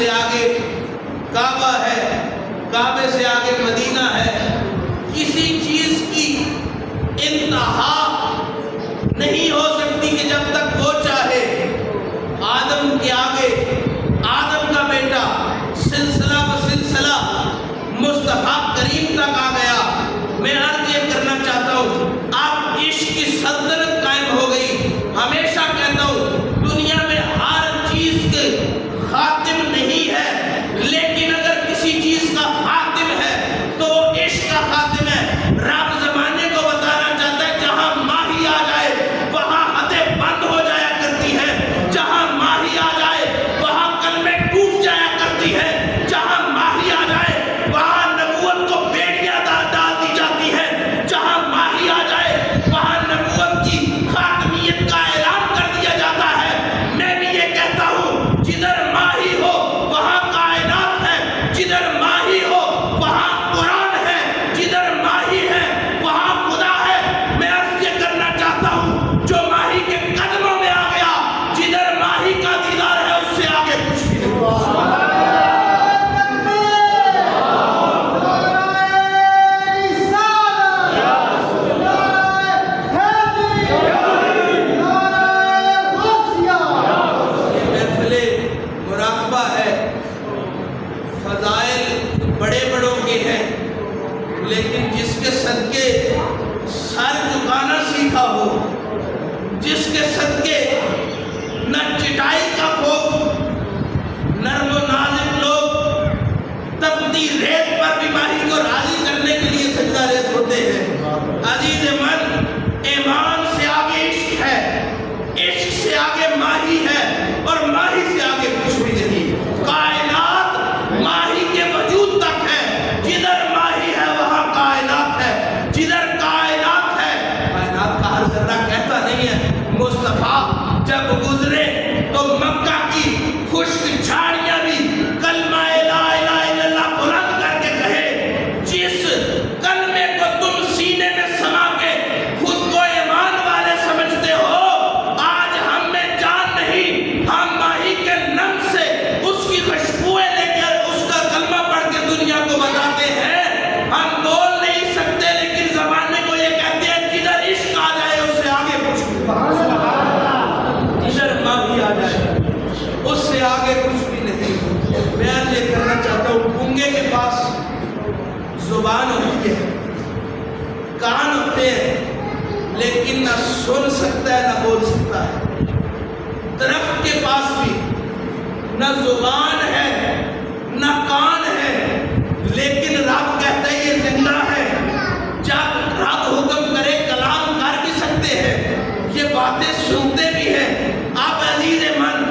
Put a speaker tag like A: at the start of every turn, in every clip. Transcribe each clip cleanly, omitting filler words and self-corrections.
A: سے آگے کعبہ ہے، کعبے سے آگے مدینہ ہے. کسی چیز کی انتہا نہیں ہو سکتی کہ جب تک وہ چاہے. آدم کے آگے آدم کا بیٹا سلسلہ بسلسلہ مصطفیٰ کریم تک آ گیا. میں عرض یہ کرنا چاہتا ہوں، اب عشق کی سلطنت قائم ہو گئی. ہمیشہ کہتا ہوں دنیا میں ہر چیز کے خاتم نہیں ہے، لیکن اگر کسی چیز کا خاتم ہے تو وہ عشق کا خاتم ہے. رب زمانے کو بتانا چاہتا ہے جہاں ماہی آ جائے وہاں حدیں بند ہو جایا کرتی ہیں، جہاں ماہی آ جائے وہاں کلمے ٹوٹ جایا کرتی ہیں، جہاں ماہی آ جائے وہاں نبوت کو بیڑیاں ڈال دی جاتی ہیں، جہاں ماہی آ جائے وہاں نبوت کی خاتمیت کا اعلان کر دیا جاتا ہے. میں بھی یہ کہتا ہوں جدھر ماہی ہو وہاں کائنات ہے، جدھر ماہی ہو وہاں قرآن ہے، جدھر ماہی ہے وہاں خدا ہے. میں عرض یہ کرنا چاہتا ہوں جو ماہی کے قدموں میں آ گیا، جدھر ماہی کا دیدار ہے اس سے آگے کچھ بھی نہیں. مراقبہ ہے، فضائل بڑے بڑوں کے ہیں، لیکن جس کے صدقے سر جھکانا سیکھا ہو، جس کے صدقے نہ چٹائی کا خوف، نرم و نازک لوگ تپتی ریت پر بھی ماہی کو راضی کرنے کے لیے سجدہ ریز ہوتے ہیں. عزیز من، ایمان سے آگے عشق ہے، عشق سے آگے ماہی ہے، اور ماہی سے آگے کچھ بھی نہیں. کائنات ماہی کے وجود تک ہے، جدھر ماہی ہے وہاں کائنات ہے، جدھر کائنات ہے. کائنات کا ہر ذرہ کہتا نہیں ہے. مصطفیٰ جب گزرے تو مکہ کی خشک جھاڑیاں بھی کلمہ لا الہ الا اللہ بلند کر کے کہے. جس کلمے کو تم سینے میں سما کے خود کو ایمان والے سمجھتے ہو، آج ہم میں جان نہیں، ہم ماہی کے نم سے اس کی خوشبوئیں لے کر اس کا کلمہ پڑھ کے دنیا کو بتاتے ہیں. ہم بول نہیں سکتے لیکن زمانے کو یہ کہتے ہیں جدھر عشق آ جائے اس سے آگے کچھ بھی نہیں. جدھر ماہی آ جائے اس سے آگے کچھ بھی نہیں. میں یہ کرنا چاہتا ہوں گونگے کے پاس زبان ہوتی ہے، کان ہوتے ہیں، لیکن نہ سن سکتا ہے نہ بول سکتا ہے. درخت کے پاس بھی نہ زبان ہے نہ کان ہے، لیکن رب کہتا ہے یہ زندہ ہے. جب رب حکم کرے کلام کر بھی سکتے ہیں، یہ باتیں سنتے بھی ہیں. آپ عزیز من،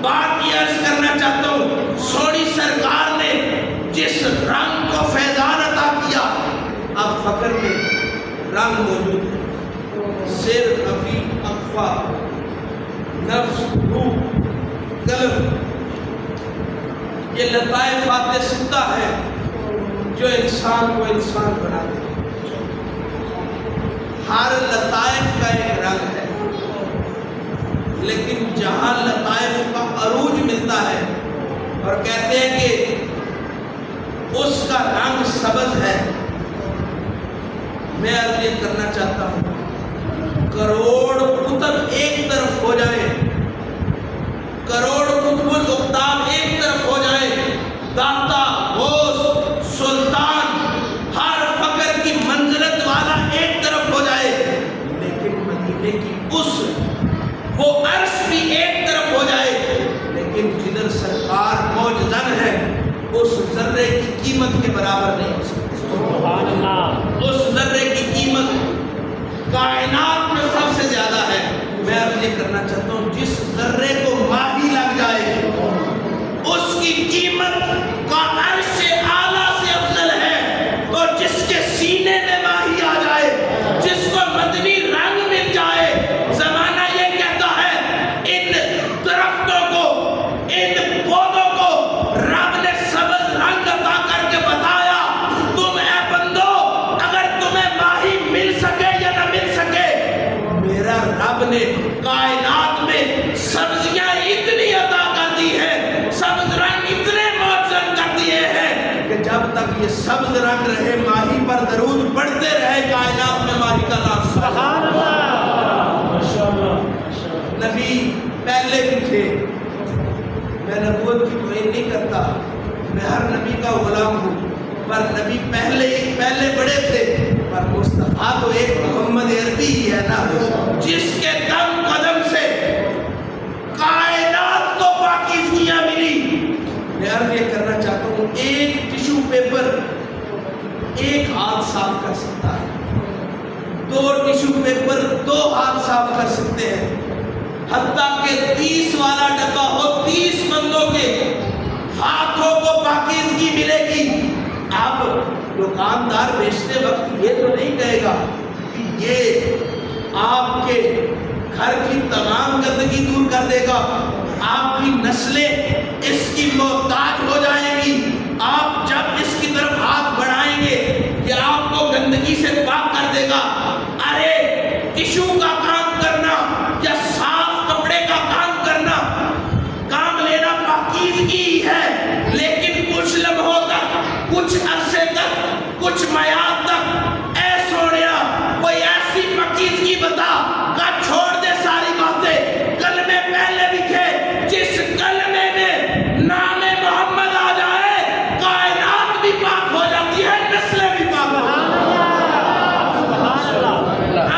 A: بات یہ عرض کرنا چاہتا ہوں، سونی سرکار نے جس رنگ کو فیضان عطا کیا، اب فقر میں رنگ موجود ہے. سر، خفی، اخفا، نفس، روح، قلب، یہ لطائفات ستہ ہے جو انسان کو انسان بناتے ہیں. ہر لطائف کا ایک رنگ ہے، لیکن جہاں لطائف کا عروج ملتا ہے اور کہتے ہیں کہ اس کا رنگ سبز ہے. میں عرض یہ کرنا چاہتا ہوں کروڑ قطب ایک طرف ہو جائے، کروڑ قطب الاقطاب ایک طرف ہو جائے، داتا، غوث، سلطان، ہر فقر کی منزلت والا ایک طرف ہو جائے، لیکن مدینے کی اس وہ عرش بھی ایک طرف ہو جائے، لیکن جدھر سرکار موجزن ہے اس ذرے کی قیمت کے برابر نہیں ہو سکتی. سبحان اللہ. اس ذرے کی قیمت کائنات میں سب سے زیادہ ہے. میں اب یہ کرنا چاہتا ہوں جس ذرے کو ماہی لگ جائے درود پڑھتے رہے کائنات میں ماہی کا نام سبحان اللہ۔ نبی پہلے بھی تھے، میں نبوت کی توہین نہیں کرتا، میں ہر نبی کا غلام ہوں، پر نبی پہلے بڑے تھے، پر مصطفیٰ تو ایک محمد عربی ہی ہے نا، جس کے دم قدم سے کائنات کو پاکیزگیاں ملی۔ میں عرض یہ کرنا چاہتا ہوں، ایک ٹیشو پیپر ایک ہاتھ صاف کر سکتا ہے، 2 ٹیشو پیپر 2 ہاتھ صاف کر سکتے ہیں، حتیٰ کہ 30 والا ڈبہ ہو 30 بندوں کے ہاتھوں کو پاکیزگی ملے گی۔ اب دکاندار بیچتے وقت یہ تو نہیں کہے گا کہ یہ آپ کے گھر کی تمام گندگی دور کر دے گا، آپ کی نسلیں اس کی محتاج ہو جائیں گی، آپ جب اس کی طرف ہاتھ بڑھائیں گے یہ آپ کو گندگی سے پاک کر دے گا۔ ارے ٹشو کا کام کرنا یا صاف کپڑے کا کام کرنا، کام لینا پاکیزگی ہے، لیکن کچھ لمحوں تک، کچھ عرصے تک، کچھ میعاد تک، اے سونیا کوئی ایسی پاکیزگی بتا کہ چھوڑ دے ساری باتیں۔ کلمے پہلے بھی تھے، جس کلمے میں نام محمد آ جائے کائنات بھی پاک ہو جاتی ہے، نسلیں بھی پاک ہو جاتی ہیں۔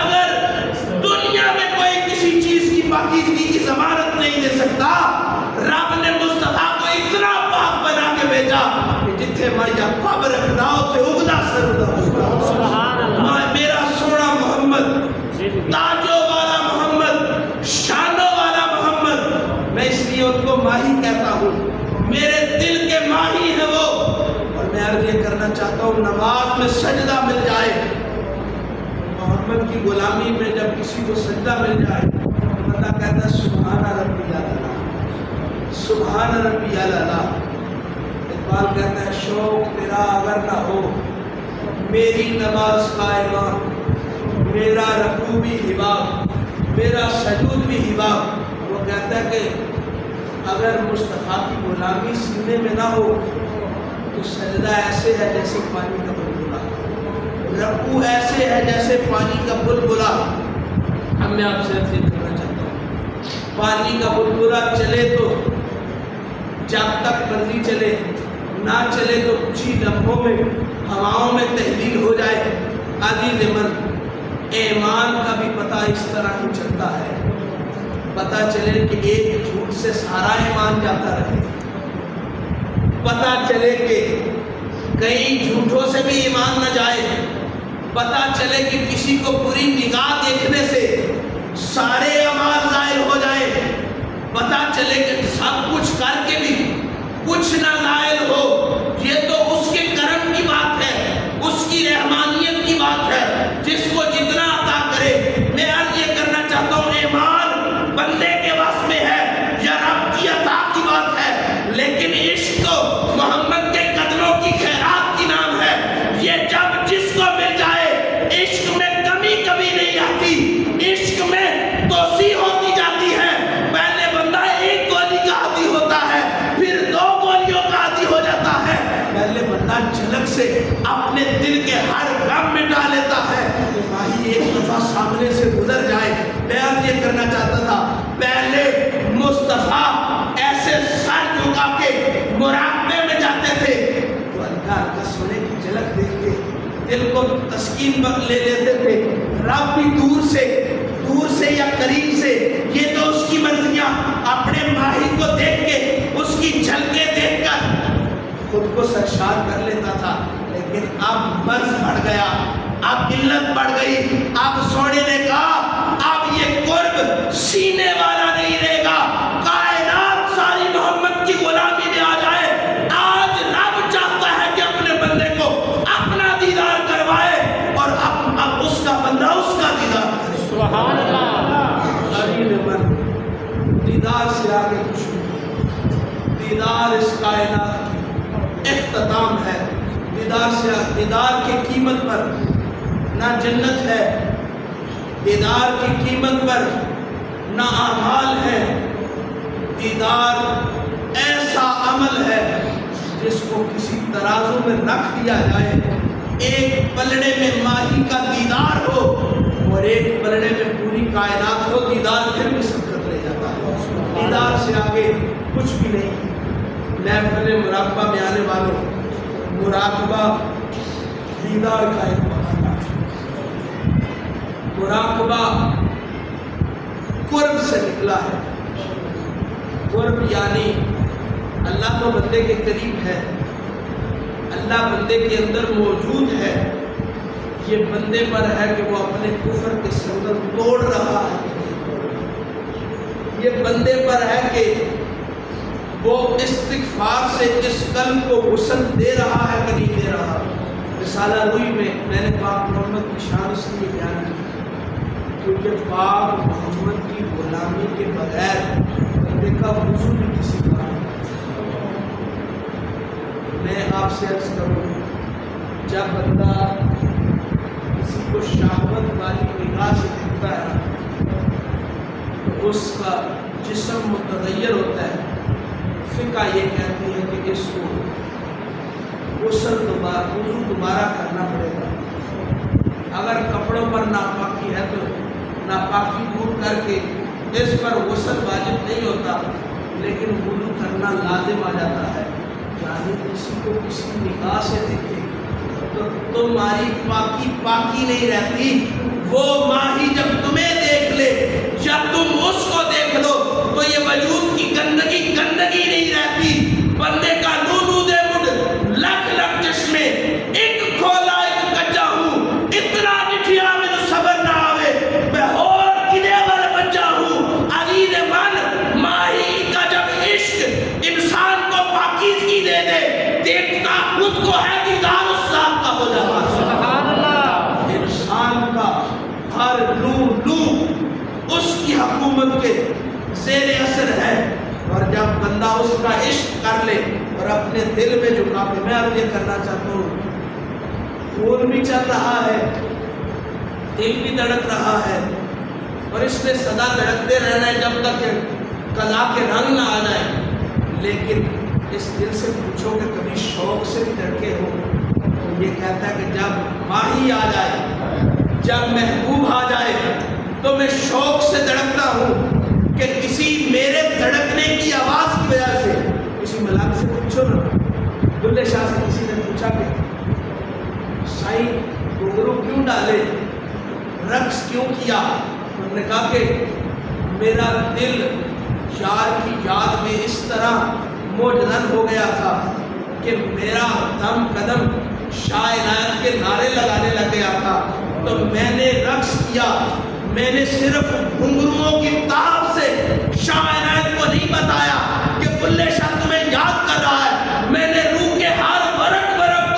A: اگر دنیا میں کوئی کسی چیز کی پاکیزگی کی ضمانت نہیں دے سکتا، رب نے مصطفیٰ کو اتنا پاک بنا کے بھیجا کہ جتھے مایا قبر رکھنا ہوتے اگدا سردا ہوگا۔ میرا سونا محمد، تاجوں والا محمد، شانوں والا محمد، میں اس لیے ان کو ماہی کہتا ہوں، میرے دل کے ماہی ہیں وہ۔ اور میں عرض یہ کرنا چاہتا ہوں، نماز میں سجدہ مل جائے، محمد کی غلامی میں جب کسی کو سجدہ مل جائے، بندہ کہتا ہے سبحان ربی اعلیٰ، سبحان ربی اعلیٰ۔ اقبال کہتا ہے شوق تیرا اگر نہ ہو میری نماز کا ایمان، میرا رکوع بھی حباب، میرا سجود بھی حباب۔ وہ کہتا ہے کہ اگر مصطفیٰ کی غلامی سینے میں نہ ہو تو سجدہ ایسے ہے جیسے پانی کا بلبلا، رکوع ایسے ہے جیسے پانی کا بلبلا۔ اب میں آپ سے عرض کرنا چاہتا ہوں، پانی کا بلبلا چلے تو جب تک مرضی چلے، نہ چلے تو کچھ ہی لمحوں میں ہواؤں میں تحلیل ہو جائے۔ عزیز من، ایمان کا بھی پتہ اس طرح ہی چلتا ہے، پتہ چلے کہ ایک جھوٹ سے سارا ایمان جاتا رہے، پتہ چلے کہ کئی جھوٹوں سے بھی ایمان نہ جائے، پتہ چلے کہ کسی کو بری نگاہ دیکھنے سے سارے اعمال ظاہر ہو جائے، پتہ چلے کہ سب کچھ کر کے بھی کچھ نہ ظاہر ہو، یہ تو اس کے کرم کی بات ہے، اس کی رحمانیت کی بات ہے، جس کو جتنا عطا کرے۔ میں عرض یہ کرنا چاہتا ہوں، ایمان بندے کے واسطے میں ہے یا رب کی عطا کی بات ہے، لیکن عشق تو محمد کے قدموں کی خیرات کی نام ہے۔ یہ جب جس کو مل جائے، عشق میں کمی کبھی نہیں آتی، عشق میں توسیع ہوتی جاتی ہے۔ پہلے بندہ ایک گولی کا عادی ہوتا ہے، پھر 2 گولیوں کا عادی ہو جاتا ہے، پہلے بندہ جھلک سے اپنے دل کے ہر غم مٹا لیتا ہے۔ ماہی ایک دفعہ سامنے سے گزر جائے، میں عرض یہ کرنا چاہتا تھا، پہلے مصطفیٰ ایسے سر جھکا کے مراقبے میں جاتے تھے تو ہلکا سونے کی جھلک دیکھ کے دل کو تسکین لے لیتے تھے۔ رب بھی دور سے یا قریب سے، یہ تو اس کی مرضیاں، اپنے ماہی کو دیکھ کے، اس کی جھلکیں دیکھ کر خود کو سرشار کر لیتا تھا۔ لیکن اب مرض بڑھ گیا، اب علت بڑھ گئی، اب سونے نے کہا اب یہ قرب سینے والا نہیں رہے گا، کائنات ساری محمد کی غلامی میں آ جائے۔ آج رب چاہتا ہے کہ اپنے بندے کو اپنا دیدار کروائے، اور اب اس کا بندہ اس کا دیدار کرے۔ سبحان اللہ۔ دیدار سے آگے کچھ نہیں، دیدار اس کائنات کی اختتام ہے۔ دیدار کی قیمت پر نہ جنت ہے، دیدار کی قیمت پر نہ اعمال ہے، دیدار ایسا عمل ہے جس کو کسی ترازو میں رکھ دیا جائے ایک پلڑے میں ماہی کا دیدار ہو اور ایک پلڑے میں پوری کائنات ہو، دیدار پھر بھی سبقت لے جاتا ہے، دیدار سے آگے کچھ بھی نہیں۔ محفل مراقبہ میں آنے والوں، مراقبہ دیدار کا ایک بہانہ ہے، مراقبہ قرب سے نکلا ہے۔ قرب یعنی اللہ تو بندے کے قریب ہے، اللہ بندے کے اندر موجود ہے، یہ بندے پر ہے کہ وہ اپنے کفر کے سنگل توڑ رہا ہے، یہ بندے پر ہے کہ وہ استغفار سے اس قلب کو غسل دے رہا ہے کہ نہیں دے رہا۔ رسالہ روئی میں نے پاک محمد کی شان اس لیے بیان کی کیونکہ پاک محمد کی غلامی کے بغیر بندے کا وضو بھی کسی کا نہیں۔ میں آپ سے عرض کروں، جب بندہ کسی کو شہوت والی نگاہ سے دیکھتا ہے تو اس کا جسم متغیر ہوتا ہے۔ فقہ یہ کہتی ہے کہ اس کو غسل وضو دوبارہ کرنا پڑے گا۔ اگر کپڑوں پر ناپاکی ہے تو ناپاکی دور کر کے اس پر غسل واجب نہیں ہوتا، لیکن وضو کرنا لازم آ جاتا ہے۔ یعنی کسی کو کسی نگاہ سے دیکھے تو تمہاری پاکی نہیں رہتی، وہ ماہی جب تمہیں دیکھ لے یا تم اس کو دیکھ لو تو یہ وجود کی گندگی نہیں رہتی۔ بندے کا نو دے مڈ لکھ لکھ چشمے، ایک کھولا ایک کچا ہوں، اتنا نٹھیا میں تو صبر نہ آوے، میں اور کدے والے بچہ ہوں۔ عزیز من، ماہی کا جب عشق انسان کو پاکیزگی دے دے، دیکھتا خود کو ہے دیدار اس ذات کا ہو جاتا ہے۔ سبحان اللہ۔ انسان کا ہر لو اس کی حکومت کے زیر اثر ہے، اور جب بندہ اس کا عشق کر لے اور اپنے دل میں جو کافی، میں اب یہ کرنا چاہتا ہوں، خون بھی چل رہا ہے، دل بھی دھڑک رہا ہے، اور اس نے سدا دھڑکتے رہنا ہے جب تک کہ قضا کے رنگ نہ آ جائے۔ لیکن اس دل سے پوچھو کہ کبھی شوق سے بھی دھڑکے ہو؟ تو یہ کہتا ہے کہ جب ماہی آ جائے، جب محبوب آ جائے تو میں شوق سے دھڑکتا ہوں کہ کسی میرے دھڑکنے کی آواز کی وجہ سے کسی ملک سے پوچھو نا، بلے شاہ سے کسی نے پوچھا کہ سائیں گھنگرو کیوں ڈالے، رقص کیوں کیا؟ انہوں نے کہا کہ میرا دل یار کی یاد میں اس طرح موجزن ہو گیا تھا کہ میرا دم قدم شاہ عنایت کے نعرے لگانے لگ گیا تھا، تو میں نے رقص کیا۔ میں نے صرف گھنگروؤں کی تاب سے شاہ عنایت کو نہیں بتایا کہ بلے شاہ تمہیں یاد کر رہا ہے، میں نے روح کے ہر ورق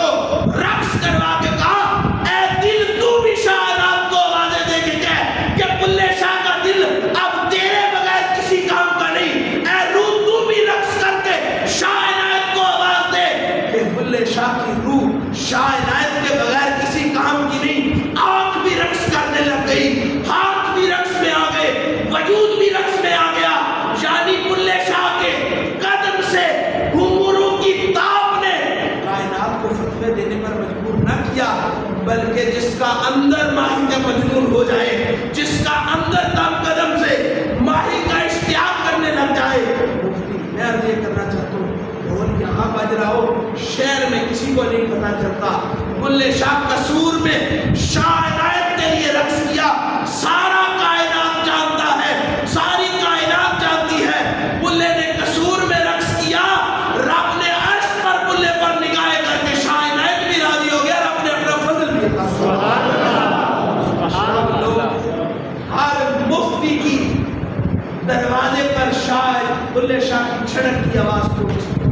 A: کو رقص کروا کے کہا اے دل تو بھی شاہ عنایت کو آوازیں دے کے کہہ کہ بلے شاہ کا دل اب تیرے بغیر کسی کام کا نہیں، اے روح تو بھی رقص کر کے شاہ عنایت کو آواز دے کہ بلے شاہ کی روح شاہ عنایت کے بغیر کسی کام کی نہیں۔ آنکھ بھی رقص کرنے لگ گئی، ہاتھ بھی رقص میں آ گئے، وجود بھی رقص میں آ گیا۔ یعنی بلے شاہ کے قدم سے گھنگرو کی تاب نے کائنات کو فتوے دینے پر مجبور نہ کیا، بلکہ جس کا اندر ماہی کا مجنون ہو جائے، جس کا اندر دم قدم سے ماہی کا اشتیاق کرنے لگ جائے۔ مفتی میں عرض یہ کرنا چاہتا ہوں، ڈھول یہاں بج رہا ہو، شہر میں کسی کو نہیں پتا چلتا، بلے شاہ قصور میں شاہ عنایت کے لیے رقص کیا، سارا کائنات جانتا ہے، ساری کائنات جانتی ہے، بلے نے قصور میں رقص کیا۔ رب نے عرش پر بلے پر نگاہیں کر کے شاہ عنایت بھی راضی ہو گیا، رب نے اپنا فضل بھی عطا فرمایا۔ ہر مفتی کی دروازے پر شاہ بلے شاہ کی چھڑک کی آواز پہنچی،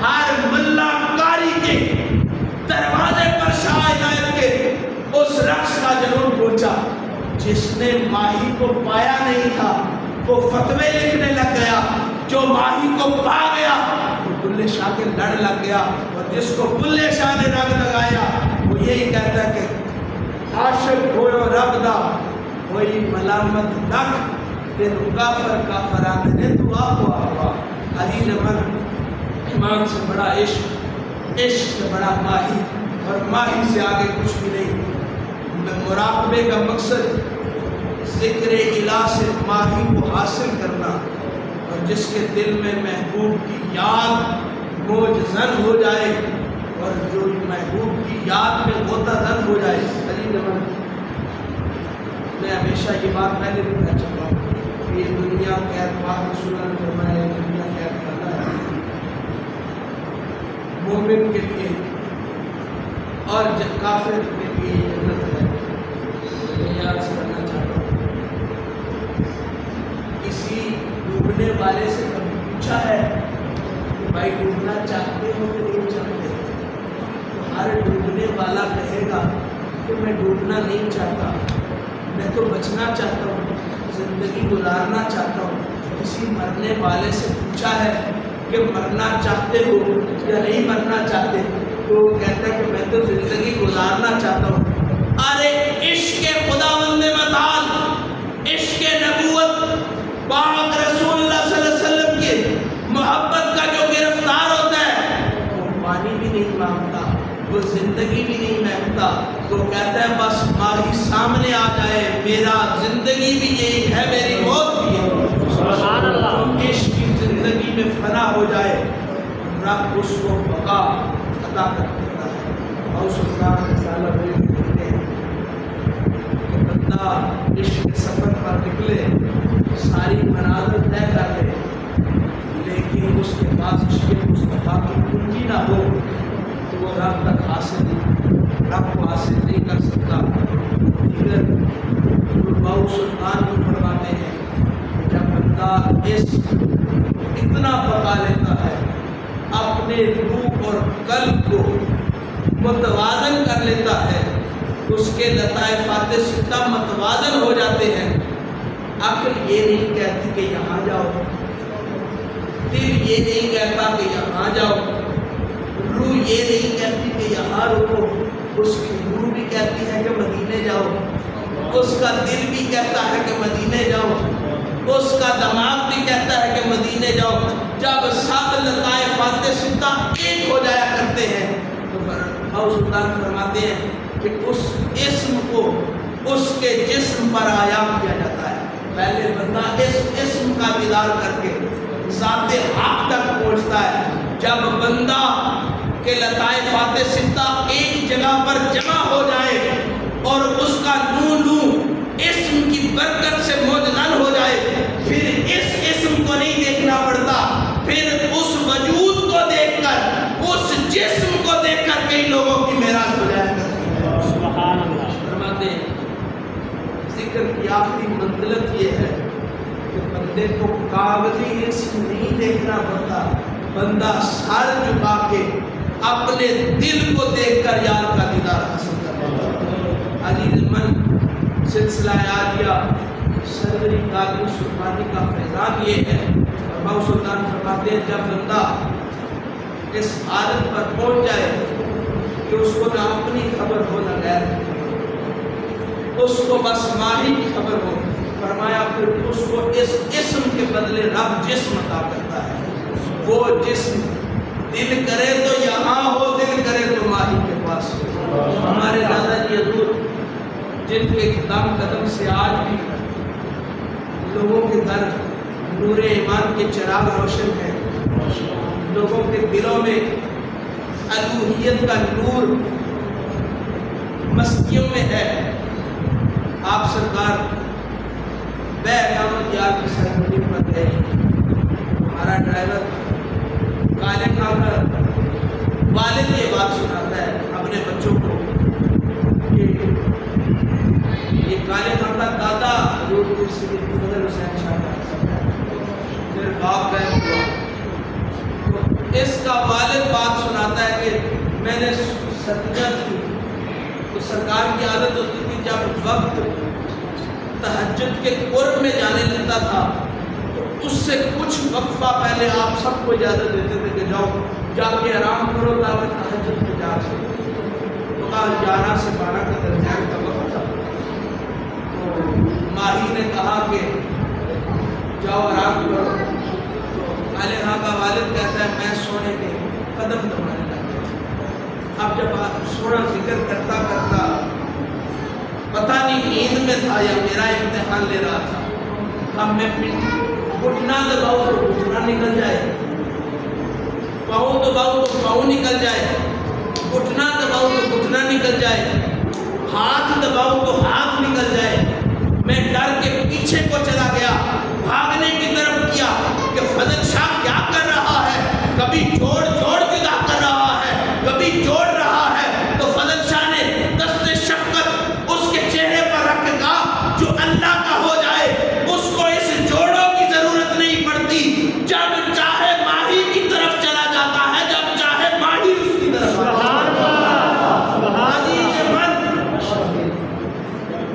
A: ہر ملا کاری کے دروازے پر شاہ عنایت کے اس رقص کا جنون پہنچا۔ جس نے ماہی کو پایا نہیں تھا وہ فتوے لکھنے لگ گیا، جو ماہی کو پا گیا وہ بلے شاہ کے لڑ لگ گیا، اور جس کو بلے شاہ نے رنگ لگایا وہ یہی کہتا ہے کہ عاشق ہوئے رب دا ہوئی ملامت نک، تینو کافر کافران نے دعا کو آوا۔ علی من ایمان سے بڑا عشق، عشق سے بڑا ماہی، اور ماہی سے آگے کچھ بھی نہیں۔ مراقبے کا مقصد ذکر الہ سے ماہی کو حاصل کرنا، اور جس کے دل میں محبوب کی یاد موج زن ہو جائے، اور جو محبوب کی یاد میں غوطہ زن ہو جائے۔ میں ہمیشہ یہ بات پہلے بھی کہہ چکا ہوں کہ یہ دنیا کے اعتبار رسول اللہ نے فرمایا ہے، دنیا کے اعتبار ہے مومن کے لیے اور کافر کے لیے جنت ہے۔ میں عرض کرنا چاہتا ہوں، کسی ڈوبنے والے سے کبھی پوچھا ہے کہ بھائی ڈوبنا چاہتے ہو کہ نہیں چاہتے؟ تو ہر ڈوبنے والا کہے گا کہ میں ڈوبنا نہیں چاہتا، میں تو بچنا چاہتا ہوں، زندگی گزارنا چاہتا ہوں۔ کسی مرنے والے سے پوچھا ہے کہ مرنا چاہتے ہو یا نہیں مرنا چاہتے، تو وہ کہتا ہے کہ میں تو زندگی گزارنا چاہتا ہوں۔ ارے عشق خداوند متعال، عشق نبوت، پاک رسول اللہ صلی اللہ علیہ وسلم کی محبت کا جو گرفتار ہوتا ہے، وہ پانی بھی نہیں مانگتا، وہ زندگی بھی نہیں مانگتا، وہ کہتا ہے بس ماہی سامنے آ جائے، میرا زندگی بھی یہی ہے، میری موت بھی ہے۔ سبحان اللہ۔ عشق کی زندگی میں فنا ہو جائے، رب اس کو بقا عطا کر دیتا ہے۔ اور سلطان رسالہ کہتے ہیں کہ بندہ عشق کے سفر پر نکلے، ساری منازل طے کر لے، لیکن اس کے پاس عشق مصطفیٰ کی کنجی نہ ہو تو وہ رب تک حاصل نہیں، رب کو حاصل نہیں کر سکتا۔ دیگر باؤ سلطان بھی فرماتے ہیں جب بندہ اتنا پکا لیتا ہے، اپنے روح اور قلب کو متوازن کر لیتا ہے، اس کے لطائفات ستہ متوازن ہو جاتے ہیں۔ عقل یہ نہیں کہتی کہ یہاں جاؤ، دل یہ نہیں کہتا کہ یہاں جاؤ، روح یہ نہیں کہتی کہ یہاں رکو، اس کی روح بھی کہتی ہے کہ مدینے جاؤ، اس کا دل بھی کہتا ہے کہ مدینے جاؤ، اس کا دماغ بھی کہتا ہے کہ مدینے جاؤ۔ جب سب لطائفات ستہ ایک ہو جایا کرتے ہیں تو غوث سلطان فرماتے ہیں کہ اس اسم کو اس کے جسم پر عیا کیا جاتا ہے۔ پہلے بندہ اس اسم کا دیدار کر کے ذات حق تک پہنچتا ہے۔ جب بندہ کے لطائفات ستہ ایک جگہ پر جمع ہو جائے اور اس کا نو اسم کی برکت سے موجزن ہو جائے، پھر اس اسم کو نہیں دیکھنا پڑتا، پھر اس وجود کو دیکھ کر، اس جسم کو دیکھ کر کئی لوگوں کی معراج ہو جایا کرتی ہے۔ سبحان اللہ۔ فرماتے ہیں ذکر کی آخری منزلت یہ ہے کہ بندے کو کاغذی اسم نہیں دیکھنا پڑتا، بندہ سر جھکا کے اپنے دل کو دیکھ کر یار کا دیدار حاصل کرتا ہے۔ عزیز من، سلسلہ عالیہ صدری قادری سلطانی کا فیضان یہ ہے، اور باؤ سلطان فرماتے ہیں جب بندہ اس حالت پر پہنچ جائے کہ اس کو نہ اپنی خبر ہو نہ غیر، اس کو بس ماہی کی خبر ہو، فرمایا پھر اس کو اس اسم کے بدلے رب جسم عطا کرتا ہے۔ وہ جسم دل کرے تو یہاں ہو، دل کرے تو ماہی کے پاس ہو۔ ہمارے دادا جی حضور جن کے قدم قدم سے آج بھی لوگوں کے گھر نور ایمان کے چراغ روشن ہیں، لوگوں کے دلوں میں الوہیت کا نور مستیوں میں ہے۔ آپ سرکار بے اقامت یار کی سرگرمی پر گئے، ہمارا ڈرائیور کالے کھا کر والد یہ بات سناتا ہے اپنے بچوں کو کہ یہ کالے کھا کا دادا حضور فضل حسین شاہ کا پھر باپ غائب ہوا، تو اس کا والد بات سناتا ہے کہ میں نے ستیہ کی تو سرکار کی عادت ہوتی تھی جب وقت تہجد کے قرب میں جانے لگتا تھا تو اس سے کچھ وقفہ پہلے آپ سب کو اجازت دیتے تھے کہ جاؤ جا کے آرام کرو تاکہ تہجد میں جا سکے۔ تو 11 سے 12 کا درمیان کا وقت تھا، تو ماہی نے کہا کہ جاؤ آرام کرو، تو علیہ کا والد کہتا ہے میں سونے کے قدم دبانے لگا۔ اب جب سونا ذکر کرتا کرتا پتہ نہیں نیند میں تھا یا میرا امتحان لے رہا تھا، اب میں گھٹنا دباؤں تو گھٹنا نکل جائے، پاؤں دباؤں تو پاؤں نکل جائے، گھٹنا دباؤں تو گھٹنا نکل جائے، ہاتھ دباؤں تو ہاتھ نکل جائے۔ میں ڈر کے پیچھے کو چلا گیا، بھاگنے کی طرف کیا کہ فضل شاہ کیا کر رہا ہے، کبھی جوڑ جوڑ جدا کر رہا ہے، کبھی جوڑ رہا ہے۔ تو فضل شاہ نے دست شفقت اس کے چہرے پر رکھ کے کہا جو اللہ کا ہو جائے اس کو اس جوڑوں کی ضرورت نہیں پڑتی، جب چاہے ماہی کی طرف چلا جاتا ہے، جب چاہے ماہی اس کی طرف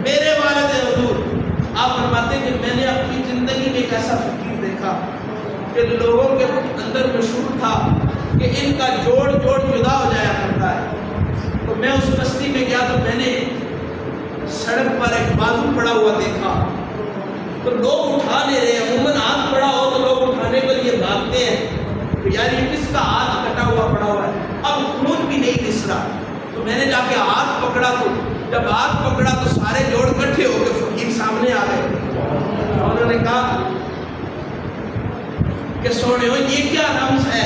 A: میرے والد حضور آپ فرماتے ہیں کہ میں نے اپنی زندگی میں ایک ایسا فقیر دیکھا کہ لوگوں کے اندر مشہور تھا کہ ان کا جوڑ جوڑ جدا ہو جایا کرتا ہے۔ تو میں اس بستی میں گیا تو میں نے سڑک پر ایک بازو پڑا ہوا دیکھا، تو لوگ اٹھا لے رہے ہیں، عموماً ہاتھ پڑا ہو تو لوگ اٹھانے کے لیے بھاگتے ہیں کہ یار یہ کس کا ہاتھ کٹا ہوا پڑا ہوا ہے، اب خون بھی نہیں دس رہا۔ تو میں نے جا کے ہاتھ پکڑا، تو جب ہاتھ پکڑا تو سارے جوڑ کٹھے ہو کے فقیر سامنے آ گئے۔ انہوں نے کہا کہ سونے ہو یہ کیا رمز ہے،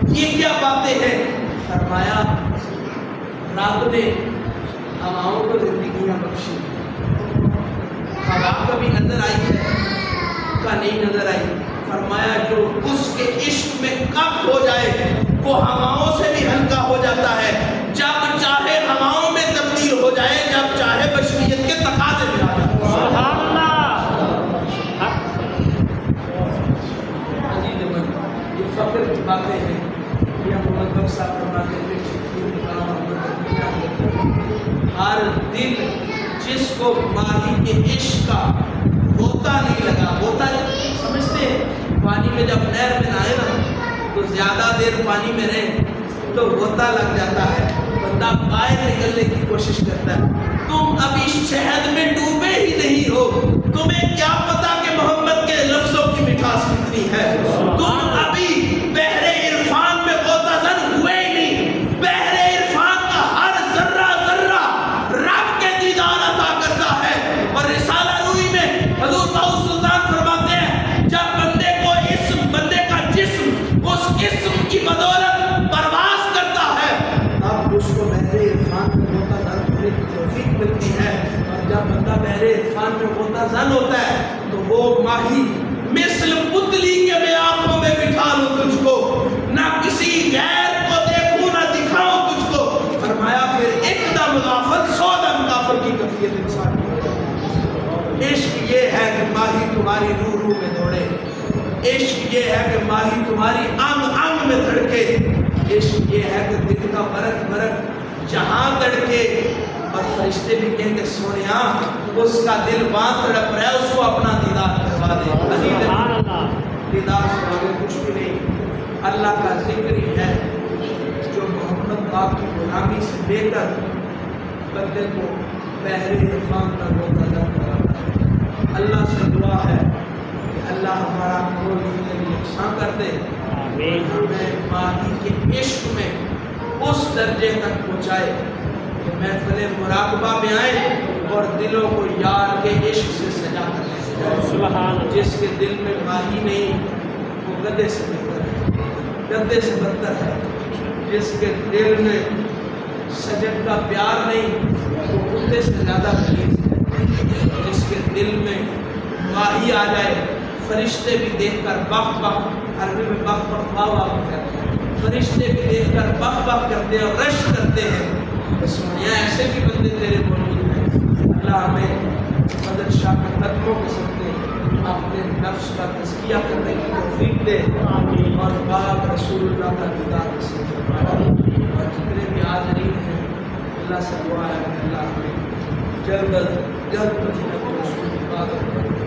A: یہ کیا باتیں ہیں؟ فرمایا رب نے ہواؤں کو زندگیاں بخشی، ہوا کبھی نظر آئی ہے کا نہیں نظر آئی۔ فرمایا جو اس کے عشق میں کب ہو جائے وہ ہواؤں سے بھی ہلکا ہو جاتا ہے، جب چاہے ہواؤں میں تبدیل ہو جائے، جب چاہے بشریت کے تقاضے میں آ جائے۔ سبحان اللہ۔ یہ فخر کی باتیں ہیں، یہ محمد بخش صاحب فرماتے ہیں ہر دل جس کو ماہی کے عشق کا غوطہ نہیں لگا، غوطہ سمجھتے ہیں پانی میں جب نہر میں نہائے نا تو زیادہ دیر پانی میں رہے تو غوطہ لگ جاتا ہے، بندہ باہر نکلنے کی کوشش کرتا ہے۔ تم ابھی شہد میں ڈوبے ہی نہیں ہو، تمہیں کیا پتا کہ محمد کے لفظوں کی مٹھاس کتنی ہے، تم ابھی بحر عرفان میں غوطہ زن ہوئے ہی نہیں۔ بحر عرفان کا ہر ذرہ ذرہ رب کے دیدار عطا کرتا ہے، اور رسالہ روی میں حضور باؤ سلطان فرماتے ہیں جب بندے کو اس بندے کا جسم اس اسم کی بدولت پرواز کرتا ہے اب اس کو بحر عرفان میں غوطہ زن ہونے کی توفیق ملتی ہے، اور جب بندہ بحر عرفان میں غوطہ زن ہوتا ہے تو وہ ماہی مثل پتلی کے میں آنکھوں میں بٹھا لوں تجھ کو، نہ کسی غیر کو دیکھوں نہ دکھاؤں تجھ کو۔ فرمایا پھر ایک دم غافل 100 دم کافر کی کیفیت انسان کی۔ عشق یہ ہے کہ ماہی تمہاری روح روح میں دوڑے، عشق یہ ہے کہ ماہی تمہاری انگ انگ میں دھڑکے، عشق یہ ہے کہ دل کا برق برق جہاں دھڑکے، اور فرشتے بھی کہیں کہ سونیا اس کا دل وہاں تڑپ رہا ہے، اس کو اپنا دیدار کروا دے۔ دیدار سے آگے کچھ بھی نہیں، اللہ کا ذکر ہی ہے جو محمد آپ کی غلامی سے لے کر بندے کو بحر عرفان کا غوطہ زن کراتا ہے۔ اللہ سے دعا ہے کہ اللہ ہمارا قول فعل یکساں کر دے، ہمیں ماہی کے عشق میں اس درجے تک پہنچائے کہ محفل مراقبہ میں آئے اور دلوں کو یار کے عشق سے سجا کر لے جائے۔ جس کے دل میں ماہی نہیں وہ گدھے سے بہتر ہے، گدھے سے بدتر ہے۔ جس کے دل میں سجد کا پیار نہیں وہ کتے سے زیادہ غلیظ ہے۔ جس کے دل میں ماہی آ جائے فرشتے بھی دیکھ کر بخ بخ، عربی میں بخ بخ واہ واہ کہتے ہیں، فرشتے بھی دیکھ کر بخ بخ کرتے ہیں اور رشک کرتے ہیں۔ سونیا ایسے بھی بندے تیرے موجود ہیں۔ اللہ ہمیں فضل شاہ کے قدموں کے صدقے اپنے نفس کا تزکیہ کرنے کی توفیق دے، اور پاک رسول اللہ کا دیدار نصیب فرمائے۔ اور جتنے بھی حاضرین ہیں اللہ سے دعا ہے کہ اللہ ہمیں جلد مدینہ رسول کی بات کرے۔